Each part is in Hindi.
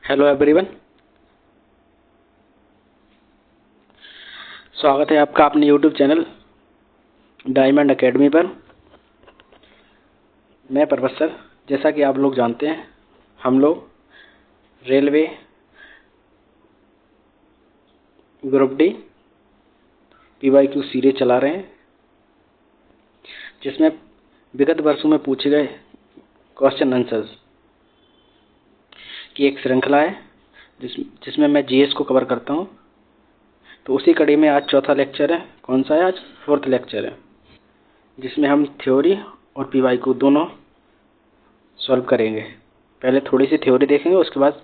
हेलो एवरीवन, स्वागत है आपका अपने यूट्यूब चैनल डायमंड एकेडमी पर। मैं प्रोफेसर, जैसा कि आप लोग जानते हैं, हम लोग railway group D PYQ series चला रहे हैं, जिसमें विगत वर्षों में पूछे गए क्वेश्चन आंसर्स की एक श्रृंखला है, जिसमें मैं GS को कवर करता हूं। तो उसी कड़ी में आज चौथा लेक्चर है। कौन सा है? आज फोर्थ लेक्चर है, जिसमें हम थ्योरी और PYQ दोनों सॉल्व करेंगे। पहले थोड़ी सी थ्योरी देखेंगे, उसके बाद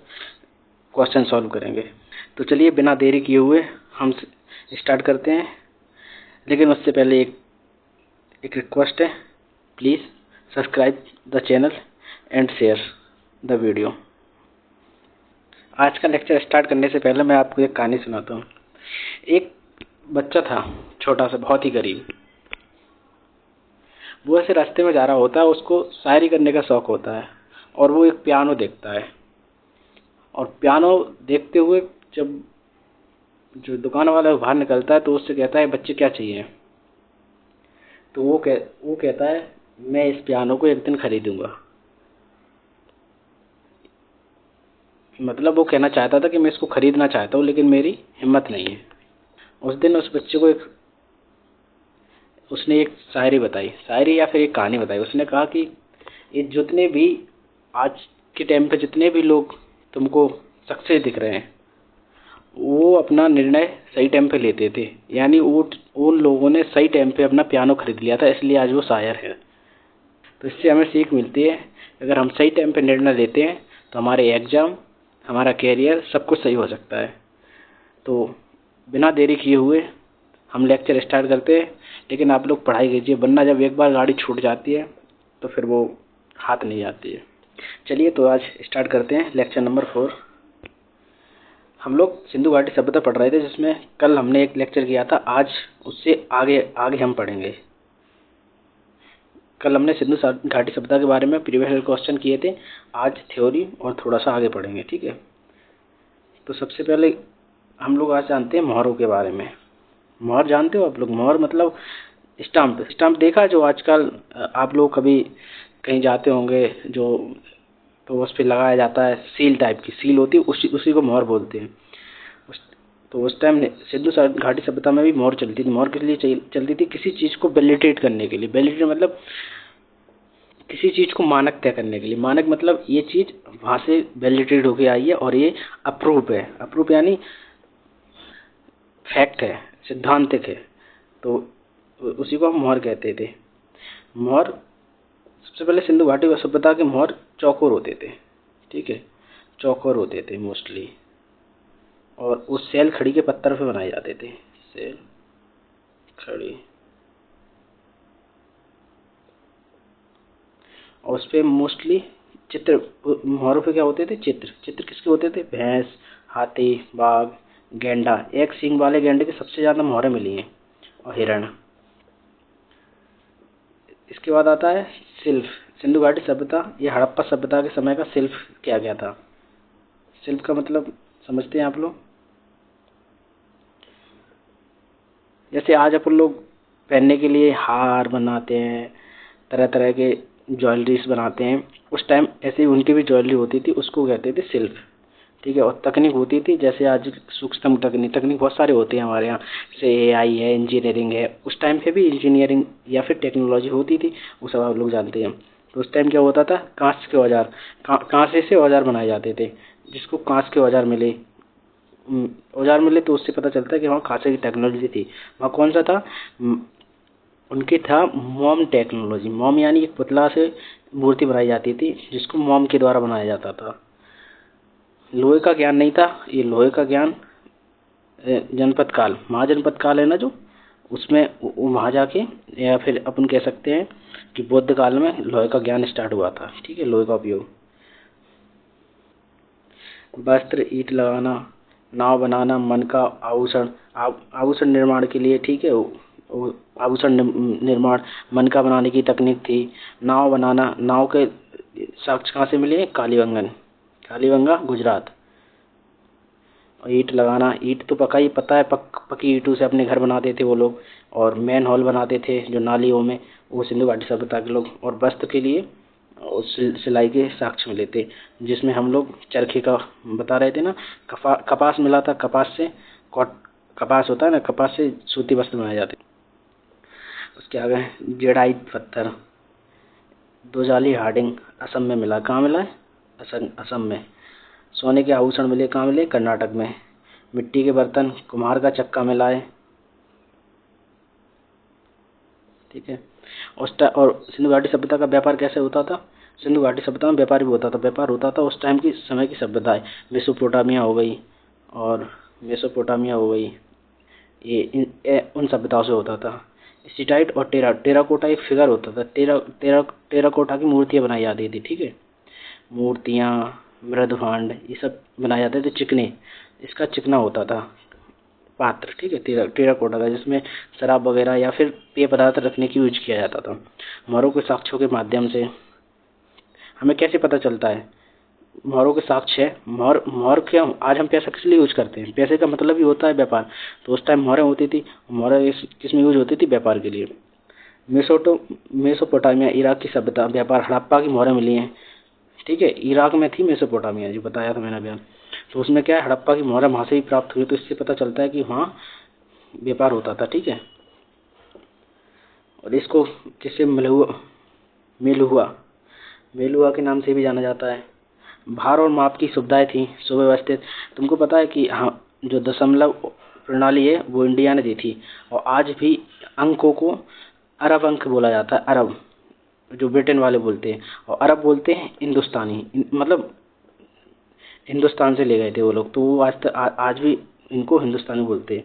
क्वेश्चन सॉल्व करेंगे। तो चलिए बिना देरी किए हुए हम स्टार्ट करते हैं। लेकिन उससे पहले एक रिक्वेस्ट है, please subscribe the channel and share the video. आज का लेक्चर स्टार्ट करने से पहले मैं आपको एक कहानी सुनाता हूँ। एक बच्चा था, छोटा सा, बहुत ही गरीब। वो ऐसे रास्ते में जा रहा होता है, उसको शायरी करने का शौक होता है, और वो एक पियानो देखता है। और पियानो देखते हुए जब जो दुकान वाला बाहर निकलता है तो उससे कहता है, बच्चे क्या चाहिए? तो वो कहता है, मैं इस पियानो को एक दिन खरीदूंगा। मतलब वो कहना चाहता था कि मैं इसको खरीदना चाहता हूँ, लेकिन मेरी हिम्मत नहीं है। उस दिन उस बच्चे को उसने एक शायरी बताई, शायरी या फिर एक कहानी बताई। उसने कहा कि ये जितने भी आज के टाइम पे जितने भी लोग तुमको सक्सेस दिख रहे हैं, वो अपना निर्णय सही टाइम पे लेते थे। यानी उन लोगों ने सही टाइम पे अपना पियानो खरीद लिया था, इसलिए आज वो शायर है। तो इससे हमें सीख मिलती है, अगर हम सही टाइम पे निर्णय लेते हैं तो हमारे एग्ज़ाम, हमारा कैरियर, सब कुछ सही हो सकता है। तो बिना देरी किए हुए हम लेक्चर स्टार्ट करते हैं। लेकिन आप लोग पढ़ाई कीजिए, वरना जब एक बार गाड़ी छूट जाती है तो फिर वो हाथ नहीं आती है। चलिए तो आज स्टार्ट करते हैं लेक्चर नंबर 4। हम लोग सिंधु घाटी सभ्यता पढ़ रहे थे, जिसमें कल हमने एक लेक्चर किया था। आज उससे आगे हम पढ़ेंगे। कल हमने सिंधु घाटी सभ्यता के बारे में प्रीवियस क्वेश्चन किए थे, आज थ्योरी और थोड़ा सा आगे पढ़ेंगे, ठीक है। तो सबसे पहले हम लोग आज जानते हैं मोहरों के बारे में। मोहर जानते हो आप लोग? मोहर मतलब स्टाम्प देखा, जो आजकल आप लोग कभी कहीं जाते होंगे, जो तो उस पर लगाया जाता है, सील टाइप की सील होती है, उसी को मोहर बोलते हैं। तो उस टाइम सिंधु घाटी सभ्यता में भी मोहर चलती थी। मोहर किस लिए चलती थी? किसी चीज़ को वैलिडेट करने के लिए। वैलिडेट मतलब किसी चीज़ को मानक तय करने के लिए। मानक मतलब ये चीज़ वहाँ से वैलिडेट होके आई है और ये अप्रूव है। अप्रूव यानी फैक्ट है, सिद्धांतिक है। तो उसी को हम मोहर कहते थे। मोहर सबसे पहले सिंधु घाटी सभ्यता के मोहर चौकोर होते थे, ठीक है, चौकोर होते थे मोस्टली। और वो सेल खड़ी के पत्थर पे बनाए जाते थे, सेल खड़ी। और उस पर मोस्टली चित्र, मोहरों पे क्या होते थे? चित्र किसके होते थे? भैंस, हाथी, बाघ, गेंडा। एक सींग वाले गेंडे की सबसे ज़्यादा मोहरें मिली हैं, और हिरण। इसके बाद आता है शिल्प। सिंधु घाटी सभ्यता, ये हड़प्पा सभ्यता के समय का शिल्प किया गया था। शिल्प का मतलब समझते हैं आप लोग? जैसे आज अपन लोग पहनने के लिए हार बनाते हैं, तरह तरह के ज्वेलरीज बनाते हैं, उस टाइम ऐसे ही उनकी भी ज्वेलरी होती थी, उसको कहते थे शिल्प, ठीक है। और तकनीक होती थी, जैसे आज सूक्ष्म तकनीक बहुत सारे होते हैं हमारे यहाँ, जैसे AI है, इंजीनियरिंग है। उस टाइम पे भी इंजीनियरिंग या फिर टेक्नोलॉजी होती थी, वो सब आप लोग जानते हैं। तो उस टाइम क्या होता था? कांच के औजार, कांसे से औजार बनाए जाते थे। जिसको कांच के औजार मिले तो उससे पता चलता है कि वहाँ कांसे की टेक्नोलॉजी थी। वहाँ कौन सा था? उनके था मोम टेक्नोलॉजी। मोम यानी एक पुतला से मूर्ति बनाई जाती थी, जिसको मोम के द्वारा बनाया जाता था। लोहे का ज्ञान नहीं था। ये लोहे का ज्ञान जनपद काल, महाजनपद काल है ना, जो उसमें वहाँ जाके, या फिर अपन कह सकते हैं कि बौद्ध काल में लोहे का ज्ञान स्टार्ट हुआ था, ठीक है, लोहे का उपयोग। वस्त्र, ईंट लगाना, नाव बनाना, मन का आभूषण, आभूषण निर्माण के लिए, ठीक है, आभूषण निर्माण मन का बनाने की तकनीक थी। नाव बनाना, नाव के साक्ष्य कहाँ से मिले हैं? कालीबंगन, कालीबंगा, गुजरात। और ईंट लगाना, ईंट तो पका ही पता है, पकी ईंटों से अपने घर बनाते थे वो लोग, और मेन हॉल बनाते थे जो नालियों में, वो सिंधु घाटी सभ्यता के लोग। और वस्त्र के लिए सिलाई के साक्ष्य मिले थे, जिसमें हम लोग चरखे का बता रहे थे ना, कपास मिला था, कपास से कपास होता है ना, कपास से सूती वस्त्र बनाए जाते। उसके आगे जेडाइट पत्थर, दोजाली हार्डिंग असम में मिला। कहाँ मिला है? असम में। सोने के आभूषण मिले, कहाँ मिले? कर्नाटक में। मिट्टी के बर्तन, कुम्हार का चक्का मिला है, ठीक है। और सिंधु घाटी सभ्यता का व्यापार कैसे होता था? सिंधु घाटी सभ्यता में व्यापार भी होता था। व्यापार होता था उस टाइम की समय की सभ्यताएं, मेसोपोटामिया हो गई, और मेसोपोटामिया हो गई, उन सभ्यताओं से होता था। स्टीटाइट और टेराकोटा एक फिगर होता था। टेराकोटा की मूर्तियाँ बनाई जाती थी, ठीक है। मूर्तियाँ, मृदभांड, ये सब बनाए जाते थे चिकने। इसका चिकना होता था पात्र, ठीक है, टेराकोटा का, जिसमें शराब वगैरह या फिर पेय पदार्थ रखने की यूज किया जाता था। मोहरों के साक्ष्यों के माध्यम से हमें कैसे पता चलता है? मोहरों के साक्ष्य है। मोहर क्या, आज हम पैसा किस लिए यूज करते हैं? पैसे का मतलब ही होता है व्यापार। तो उस टाइम मोहरें होती थी। मोहरें किस में यूज होती थी? व्यापार के लिए। मेसोपोटामिया, इराक की सभ्यता, व्यापार, हड़प्पा की मोहरें मिली हैं, ठीक है। इराक में थी मेसोपोटामिया, जो बताया था मैंने अभी। तो उसमें क्या है, हड़प्पा की मोहरें वहाँ से ही प्राप्त हुई। तो इससे पता चलता है कि वहाँ व्यापार होता था, ठीक है। और इसको किससे मेलुहुआ मेलुहुआ के नाम से भी जाना जाता है। भार और माप की सुविधाएं थी, सुव्यवस्थित। तुमको पता है कि हाँ, जो दशमलव प्रणाली है वो इंडिया ने दी थी। और आज भी अंकों को अरब अंक बोला जाता है, अरब, जो ब्रिटेन वाले बोलते हैं। और अरब बोलते हैं हिंदुस्तानी, मतलब हिंदुस्तान से ले गए थे वो लोग, तो वो आज भी इनको हिंदुस्तानी बोलते हैं।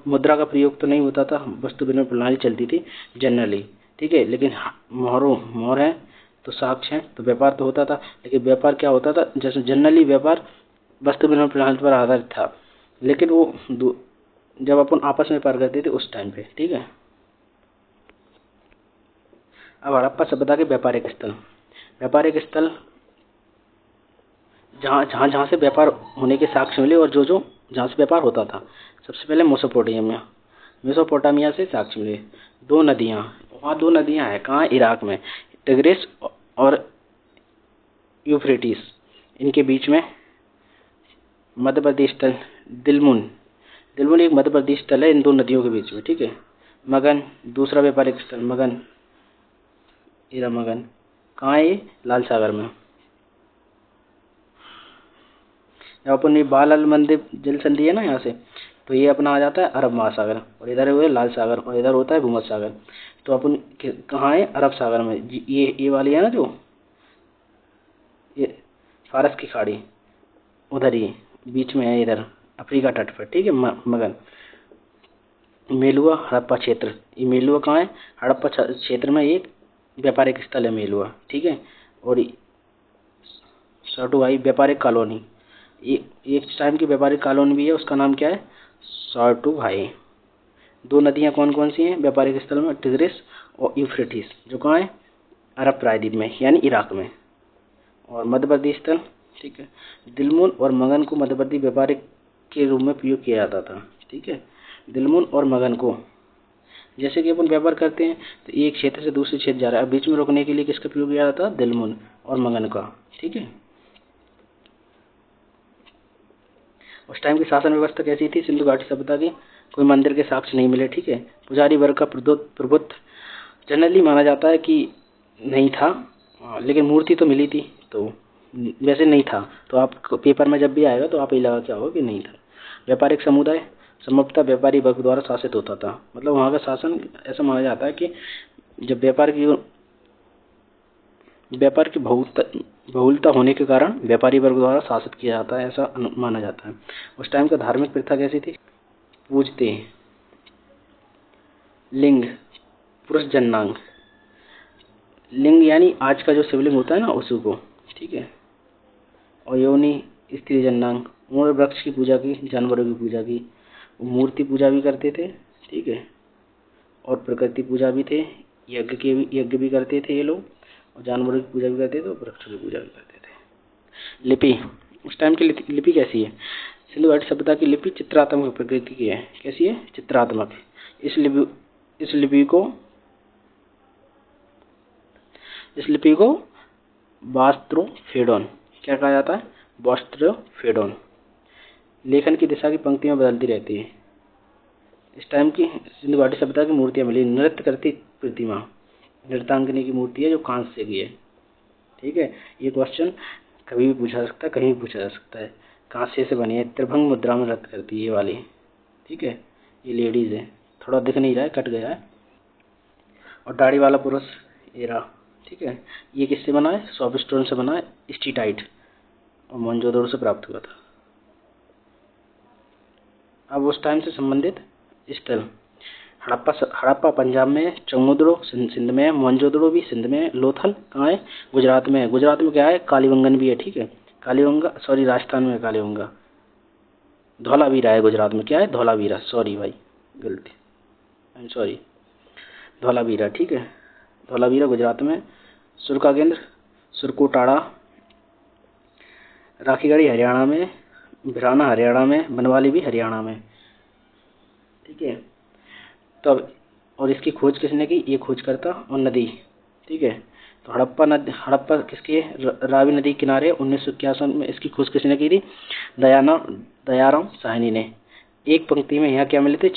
मुद्रा का प्रयोग तो नहीं होता था, वस्तु विनिमय प्रणाली चलती थी जनरली, ठीक है। लेकिन मोहर है तो साक्ष्य है, तो व्यापार तो होता था। लेकिन व्यापार क्या होता था, जैसे जनरली व्यापार वस्तु विनिमय प्रणाली पर आधारित था, लेकिन वो जब अपन आपस में व्यापार करते थे उस टाइम पे, ठीक है। अब हड़प्पा सभ्यता के व्यापारिक स्थल, जहाँ से व्यापार होने के साक्ष्य मिले, और जो जहाँ से व्यापार होता था। सबसे पहले मेसोपोटामिया से साक्ष्य मिले। दो नदियाँ, वहाँ दो नदियाँ हैं, कहाँ? इराक में, टिग्रिस और यूफ्रेटिस। इनके बीच में मध्य प्रदेश स्थल दिलमुन एक मध्य प्रदेश स्थल है इन दो नदियों के बीच में, ठीक है। मगन, दूसरा व्यापारिक स्थल मगन, कहाँ है ये? लाल सागर में। जब अपन ये बाल अल मंदिर जल संधि है ना यहाँ से, तो ये अपना आ जाता है अरब महासागर, और इधर हुए लाल सागर, और इधर होता है भूमध्य सागर। तो अपन कहाँ है? अरब सागर में। ये वाली है ना, जो ये फारस की खाड़ी, उधर ही बीच में है, इधर अफ्रीका तट पर, ठीक है। मगन, मेलुआ, हड़प्पा क्षेत्र। ये मेलुआ कहाँ है? हड़प्पा क्षेत्र में एक व्यापारिक स्थल है मेलुआ, ठीक है। और साटुआई व्यापारिक कॉलोनी, एक टाइम की व्यापारिक कॉलोनी भी है, उसका नाम क्या है? साटुआई। दो नदियाँ कौन कौन सी हैं व्यापारिक स्थल में? टिग्रिस और यूफ्रेटिस, जो कहाँ है? अरब प्रायद्वीप में, यानी इराक में। और मध्यवर्ती स्थल, ठीक है, दिलमुन और मगन को मध्यवर्ती व्यापारिक के रूप में प्रयोग किया जाता था, ठीक है। दिलमुन और मगन को, जैसे कि अपन व्यापार करते हैं तो एक क्षेत्र से दूसरे क्षेत्र जा रहा है, बीच में रोकने के लिए किसका प्रयोग किया जाता? दिलमुन और मगन का, ठीक है। उस टाइम की शासन व्यवस्था कैसी थी सिंधु घाटी सभ्यता की? कोई मंदिर के साक्ष्य नहीं मिले, ठीक है। पुजारी वर्ग का प्रभुत्व जनरली माना जाता है कि नहीं था, लेकिन मूर्ति तो मिली थी, तो वैसे नहीं था। तो आप पेपर में जब भी आएगा तो आप ये लगा के आओगे कि नहीं था। व्यापारिक समुदाय संभवतः व्यापारी वर्ग द्वारा शासित होता था, मतलब वहाँ का शासन ऐसा माना जाता है कि जब व्यापार की बहुलता होने के कारण व्यापारी वर्ग द्वारा शासित किया जाता है, ऐसा माना जाता है। उस टाइम का धार्मिक प्रथा कैसी थी? पूजते लिंग, पुरुष जन्नांग, लिंग यानी आज का जो शिवलिंग होता है ना, उसी को, ठीक है। और योनि, स्त्री जन्नांग, उन्होंने वृक्ष की पूजा की, जानवरों की पूजा की, मूर्ति पूजा भी करते थे, ठीक है। और प्रकृति पूजा भी थे, यज्ञ भी करते थे ये लोग, और जानवरों की पूजा भी करते थे, और वृक्षों की पूजा भी करते थे। लिपि, उस टाइम की लिपि कैसी है? सिंधु घाटी सभ्यता की लिपि चित्रात्मक प्रकृति की है। कैसी है? चित्रात्मक। इस लिपि को वास्त्रोफेडोन क्या कहा जाता है? वास्त्रोफेडोन। लेखन की दिशा की पंक्तियां बदलती रहती है। इस टाइम की सिंधु घाटी सभ्यता की मूर्तियां मिली। नृत्य करती प्रतिमा, नृत्यांगनी की मूर्ति है जो कांस्य की है। ठीक है, ये क्वेश्चन कभी भी पूछा जा सकता है, कहीं भी पूछा जा सकता है। कांस्य से बनी है, त्रिभंग मुद्रा में नृत्य करती है ये वाली। ठीक है, ये लेडीज है, थोड़ा दिख नहीं रहा है, कट गया है। और दाढ़ी वाला पुरुष एरा। ठीक है, ये किससे बना है? सॉफ्टस्टोन से बना है, स्टीटाइट, और मोहनजोदड़ो से प्राप्त हुआ था। अब उस टाइम से संबंधित स्थल, हड़प्पा पंजाब में, चंगोदड़ो सिंध में, मोहनजोदड़ो भी सिंध में, लोथल कहाँ है? गुजरात में है। गुजरात में क्या है? कालीबंगन भी है। ठीक है, कालीबंगा, सॉरी राजस्थान में कालीबंगा। धौलावीरा है गुजरात में। क्या है? धौलावीरा, सॉरी भाई, गलती, आई एम सॉरी, धौलावीरा। ठीक है, धौलावीरा गुजरात में। सुरका केंद्र सुरकोटाड़ा, राखीगढ़ी हरियाणा में, भिराना हरियाणा में, बनवाली भी हरियाणा में। ठीक है, तो अब और इसकी खोज किसने की? ये खोजकर्ता और नदी। ठीक है, तो हड़प्पा किसकी है? रावी नदी किनारे 1951 में इसकी खोज किसने की थी? दयाराम साहनी ने। एक पंक्ति में यहाँ क्या मिले थे?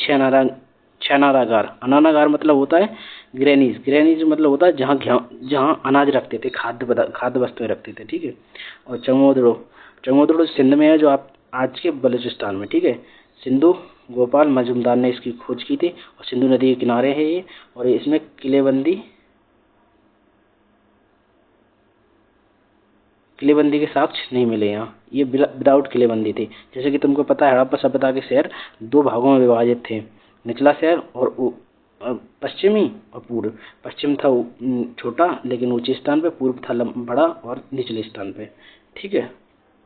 छह नारागार। अनानागार मतलब होता है ग्रेनीज, ग्रेनीज मतलब होता है जहाँ अनाज रखते थे, खाद्य वस्तुएं रखते थे। ठीक है, और चंगोदड़ो सिंध में है, जो आप आज के बलूचिस्तान में। ठीक है, सिंधु गोपाल मजूमदार ने इसकी खोज की थी, और सिंधु नदी के किनारे है ये, और इसमें किलेबंदी के साक्ष्य नहीं मिले यहाँ। ये विदाउट किलेबंदी थी। जैसे कि तुमको पता है, हड़प्पा सभ्यता के शहर दो भागों में विभाजित थे, निचला शहर और पश्चिमी और पूर्व। पश्चिम था छोटा लेकिन ऊंचे स्थान पे, पूर्व था बड़ा और निचले स्थान पे। ठीक है,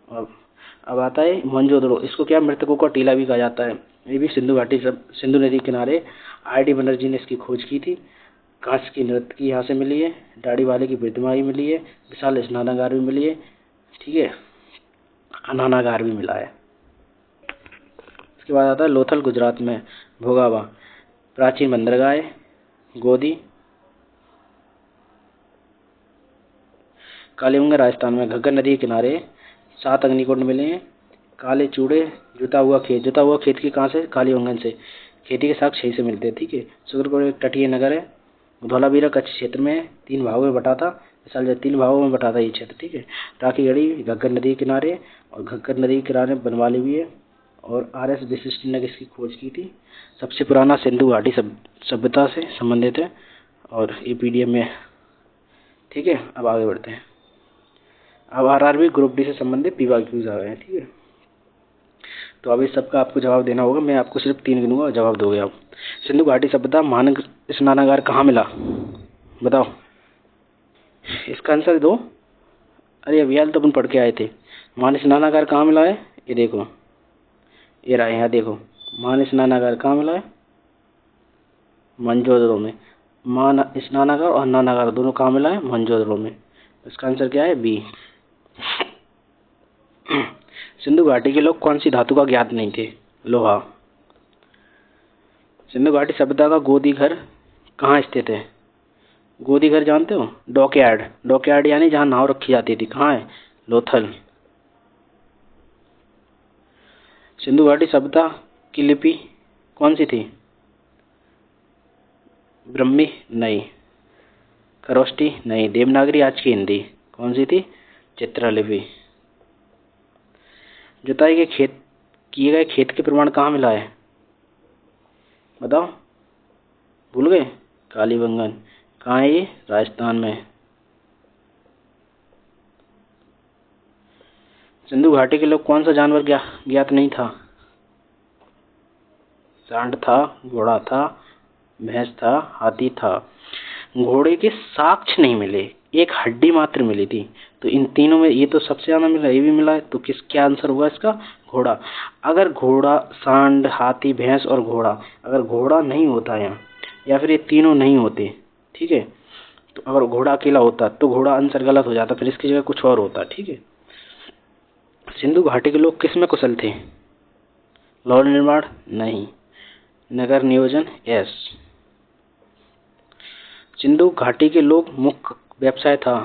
अब आता है मोहनजोदड़ो। इसको क्या मृतकों का टीला भी कहा जाता है। ये भी सिंधु नदी किनारे आर.डी. बनर्जी ने इसकी खोज की थी। कांच की नृत्य की यहाँ से मिली है, दाढ़ी वाले की प्रतिमा भी मिली है, विशाल स्नानागार भी मिली है। ठीक है, अनानागार भी मिला है। इसके बाद आता है लोथल गुजरात में, भोगावा प्राचीन बंदरगाह है, गोदी कालीबंगा राजस्थान में, घग्गर नदी के किनारे 7 अग्निकुंड मिले हैं। काले चूड़े, जुता हुआ खेत की कहाँ से? कालीबंगन से। खेती के साक्ष्य यहीं से मिलते हैं। ठीक है, सुगरकोट एक तटीय नगर है। धौलावीरा कच्छ क्षेत्र में 3 भागों में बटा था। मिसाल 3 भागों में बटा था ये क्षेत्र। ठीक है, राखीगढ़ी घग्गर नदी के किनारे, और घग्गर नदी के किनारे बनवाली भी है। और आर.एस. वशिष्ठ ने इसकी खोज की थी। सबसे पुराना सिंधु घाटी सभ्यता से संबंधित है, और ये पीडीएफ में। ठीक है, अब आगे बढ़ते हैं। अब आरआरबी ग्रुप डी से संबंधित पीवाईक्यूज आ गए हैं। ठीक है, तो अब इस सबका आपको जवाब देना होगा। मैं आपको सिर्फ 3 गिनूंगा और जवाब दोगे आप। सिंधु घाटी सभ्यता मानक स्नानागार कहाँ मिला? बताओ, इसका आंसर दो। अरे अभियाल तो अपन पढ़ के आए थे। मान स्नानागार कहाँ मिला है? ये देखो, ये रहा, यहाँ देखो, मान स्नानागार कहाँ मिला है? मोहनजोदड़ो में। मान स्नानागार और नानागार दोनों कहाँ मिला है? मोहनजोदड़ो में। इसका आंसर क्या है? बी। सिंधु घाटी के लोग कौन सी धातु का ज्ञात नहीं थे? लोहा। सिंधु घाटी सभ्यता का गोदी घर कहाँ स्थित है? गोदी घर जानते हो? डॉकयार्ड यानी जहाँ नाव रखी जाती थी। कहाँ है? लोथल। सिंधु घाटी सभ्यता की लिपि कौन सी थी? ब्रह्मी नहीं, खरोष्टी नहीं, देवनागरी आज की हिंदी। कौन सी थी? चित्रलिपि। जुताई के किए गए खेत के प्रमाण कहाँ मिला है? बताओ, भूल गए? कालीबंगन। कहाँ है ये? राजस्थान में। सिंधु घाटी के लोग कौन सा जानवर ज्ञात नहीं था? सांड था, घोड़ा था, भैंस था, हाथी था। घोड़े के साक्ष्य नहीं मिले, एक हड्डी मात्र मिली थी। तो इन तीनों में ये तो सबसे ज्यादा मिला, ये भी मिला है। तो क्या आंसर होगा इसका? घोड़ा। अगर घोड़ा, सांड, हाथी, भैंस और घोड़ा, अगर घोड़ा नहीं होता यहाँ, या फिर ये तीनों नहीं होते, ठीक है, तो अगर घोड़ा अकेला होता तो घोड़ा आंसर गलत हो जाता, फिर इसकी जगह कुछ और होता। ठीक है, सिंधु घाटी के लोग किस में कुशल थे? लोह निर्माण नहीं। नगर नियोजन यस। सिंधु घाटी के लोग मुख्य व्यवसाय था,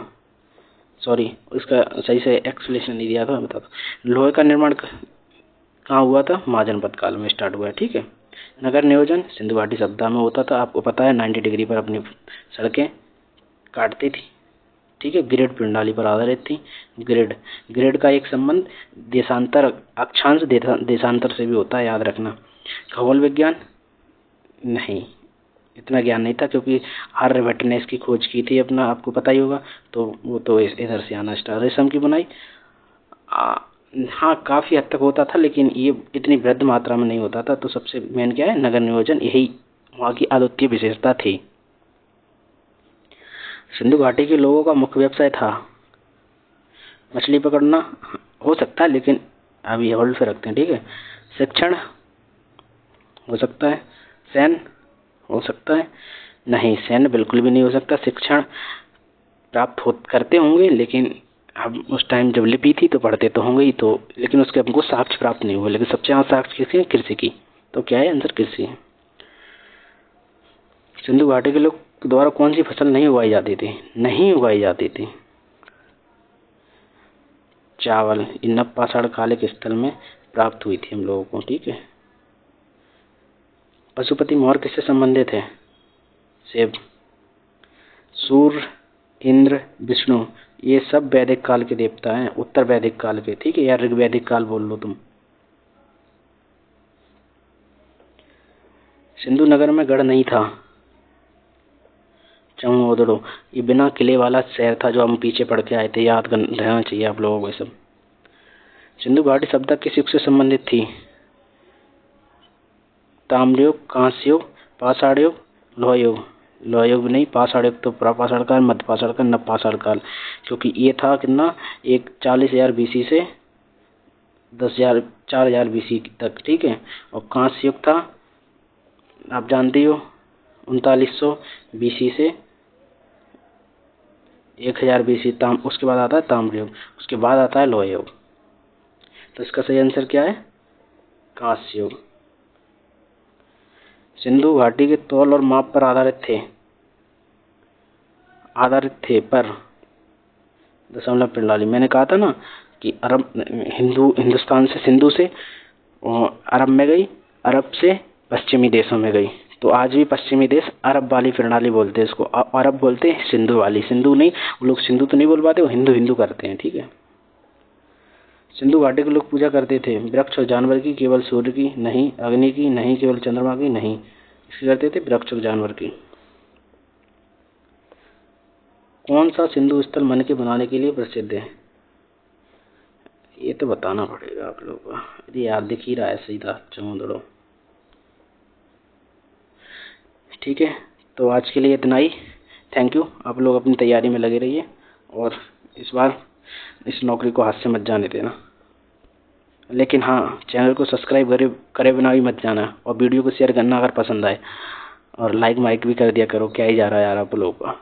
सॉरी इसका सही से एक्सप्लेनेशन नहीं दिया था, बता दो। लोहे का निर्माण कहाँ हुआ था? महाजनपद काल में स्टार्ट हुआ है, ठीक है। नगर नियोजन सिंधु घाटी सभ्यता में होता था, आपको पता है 90 डिग्री पर अपनी सड़कें काटती थी, ठीक है। ग्रिड प्रणाली पर आधारित थी। ग्रिड का एक संबंध देशांतर अक्षांश देशांतर से भी होता है, याद रखना। खगोल विज्ञान नहीं, इतना ज्ञान नहीं था क्योंकि आर्यभट्ट ने इसकी खोज की थी अपना, आपको पता ही होगा, तो वो तो इधर से आना स्टार्ट। रेशम की बुनाई हाँ काफ़ी हद तक होता था, लेकिन ये इतनी वृहद मात्रा में नहीं होता था। तो सबसे मेन क्या है? नगर नियोजन, यही वहाँ की अद्वितीय विशेषता थी। सिंधु घाटी के लोगों का मुख्य व्यवसाय था मछली पकड़ना, हो सकता है लेकिन अभी होल्ड पे रखते हैं, ठीक है। शिक्षण हो सकता है, सैन्य हो सकता है, नहीं सैन्य बिल्कुल भी नहीं हो सकता। शिक्षण प्राप्त करते होंगे, लेकिन अब उस टाइम जब लिपि थी तो पढ़ते तो होंगे ही, तो लेकिन उसके हमको साक्ष्य प्राप्त नहीं हुए। लेकिन सबसे ज़्यादा साक्ष्य किसकी है? कृषि की। तो क्या है आंसर? कृषि है। सिंधु घाटी के लोग द्वारा कौन सी फसल नहीं उगाई जाती थी? नहीं उगाई जाती थी चावल। इन नवपाषाण कालिक स्थल में प्राप्त हुई थी हम लोगों को, ठीक है। पशुपति मौर्य किससे संबंधित है? सेब। सूर्य, इंद्र, विष्णु, ये सब वैदिक काल के देवता हैं, उत्तर वैदिक काल के, ठीक है, या ऋग्वैदिक काल बोल लो तुम। सिंधु नगर में गढ़ नहीं था, चमोदड़ो, ये बिना किले वाला शहर था जो हम पीछे पढ़ के आए थे, याद रहना चाहिए आप लोगों को ये सब। सिंधु घाटी सभ्यता किस युग से संबंधित थी? ताम्रयुग, कांस्य युग, पाषाण युग, लोह युग। लोह युग नहीं, पाषाण युग तो प्रापाषाण काल, मध्यपाषाण काल, नवपाषाण काल, क्योंकि ये था कितना, एक 40,000 बीसी से 4,000 बीसी तक, ठीक है। और कांस्य युग था, आप जानते हो, 3900 बीसी से 1000 बीसी। उसके बाद आता है ताम्र युग, उसके बाद आता है लोह युग। तो इसका सही आंसर क्या है? कांस्य युग। सिंधु घाटी के तौल और माप पर आधारित थे पर दशमलव प्रणाली। मैंने कहा था ना कि अरब हिंदुस्तान से सिंधु से अरब में गई, अरब से पश्चिमी देशों में गई। तो आज भी पश्चिमी देश अरब वाली प्रणाली बोलते हैं इसको, अरब बोलते हैं सिंधु वाली। सिंधु नहीं, वो लोग सिंधु तो नहीं बोल पाते, वो हिंदू हिंदू करते हैं, ठीक है। सिंधु घाटी के लोग पूजा करते थे वृक्ष और जानवर की, केवल सूर्य की नहीं, अग्नि की नहीं, केवल चंद्रमा की नहीं, इसकी करते थे वृक्ष और जानवर की। कौन सा सिंधु स्थल मन के बनाने के लिए प्रसिद्ध है? ये तो बताना पड़ेगा आप लोगों को, यदि याद दिख ही रहा है सीधा चमोदड़ो, ठीक है। तो आज के लिए इतना ही, थैंक यू। आप लोग अपनी तैयारी में लगे रहिए और इस बार इस नौकरी को हाथ से मत जाने देना। लेकिन हाँ, चैनल को सब्सक्राइब करे बिना भी मत जाना, और वीडियो को शेयर करना अगर पसंद आए, और लाइक माइक भी कर दिया करो। क्या ही जा रहा है यार आप लोगों का।